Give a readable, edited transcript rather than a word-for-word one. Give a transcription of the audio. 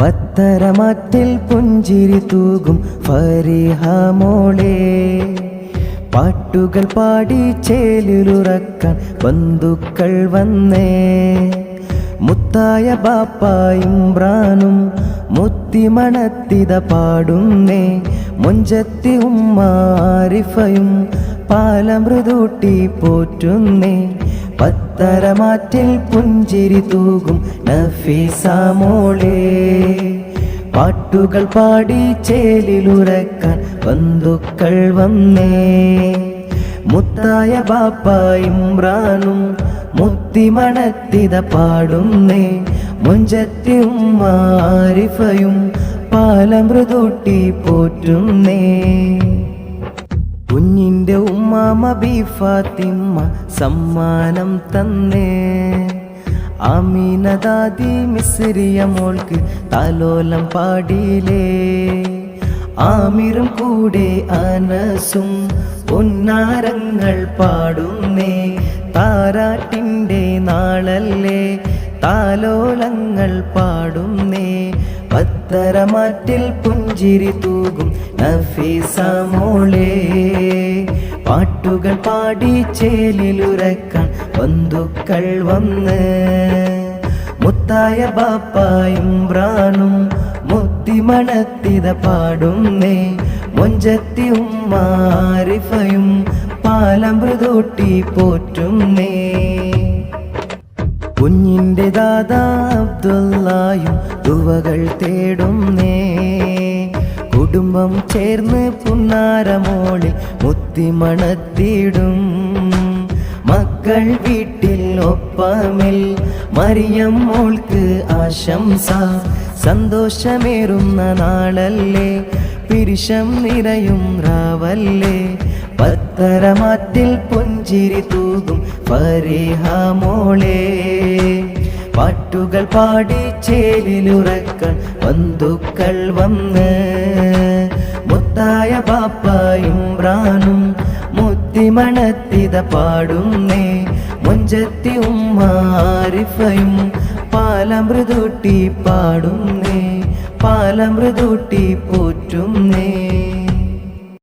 പത്തരമാറ്റിൽ പുഞ്ചിരി തൂകും ഫരീഹ മോളെ, പാട്ടുകൾ പാടി ചേലിലുറക്കാൻ ബന്ധുക്കൾ വന്നേ. മുത്തായ ബാപ്പ ഇമ്രാനും മുത്തിമണത്തിത പാടുന്നേ. മുഞ്ചത്തി ഉമ്മ ആരിഫയും പാലമൃദൂട്ടി പോറ്റുന്നേ. പത്തരമാറ്റിൽ പുഞ്ചിരി തൂകും നഫീസ മോളെ, പാട്ടുകൾ പാടി ചേലിലുറക്കാൻ ബന്ധുക്കൾ വന്നേ. മുത്തായ ബാപ്പ ഇമ്രാനും മുത്തിമണത്തിത പാടുന്നേ. മുഞ്ചത്തി ഉമ്മ ആരിഫയും പാലമൃദൂട്ടി പോറ്റുന്നേ. കുഞ്ഞിൻ്റെ ഉമ്മാമ ബി ഫാത്തിമ്മ സമ്മാനം തന്നേ. ആമീനദാദി മിസ്രിയ മോൾക്ക് താലോലം പാടിയിലേ. ആമിറും കൂടെ അനസും പൊന്നാരങ്ങൾ പാടുന്നേ. താരാട്ടിൻ്റെ നാളല്ലേ താലോലങ്ങൾ പാടുന്നേ. പത്തരമാറ്റിൽ പുഞ്ചിരി തൂകും നഫീസ മോളെ, പാട്ടുകൾ പാടി ചേലിലുറക്കാൻ ബന്ധുക്കൾ വന്ന്. മുത്തായ ബാപ്പ ഇമ്രാനും മുത്തിമണത്തിത പാടുന്നേ. മുഞ്ചത്തി ഉമ്മ ആരിഫയും പാലമൃദൂട്ടി പോറ്റുന്നേ. കുഞ്ഞിൻ്റെ ദാദാ അബ്ദുള്ളയും ദുവകൾ തേടുന്നേ. കുടുംബം ചേർന്ന് പുന്നാരമോളിൽ മുത്തിമണത്തിടും. മക്കൾ വീട്ടിൽ ഒപ്പമിൽ മറിയം മോൾക്ക് ആശംസ. സന്തോഷമേറുന്ന നാളല്ലേ പിരിശം നിറയും രാവല്ലേ. പത്തരമാറ്റിൽ പുഞ്ചിരി തൂകും ഫരീഹ മോളെ, പാട്ടുകൾ പാടി ചേലിലുറക്കാൻ ബന്ധുക്കൾ വന്ന്. മുത്തായ ബാപ്പ ഇമ്രാനും മുത്തിമണത്തിത പാടുന്നേ. മുഞ്ചത്തി ഉമ്മ ആരിഫയും പാലമൃദൂട്ടി പാടുന്നേ. പാലമൃദൂട്ടി പോറ്റുന്നേ.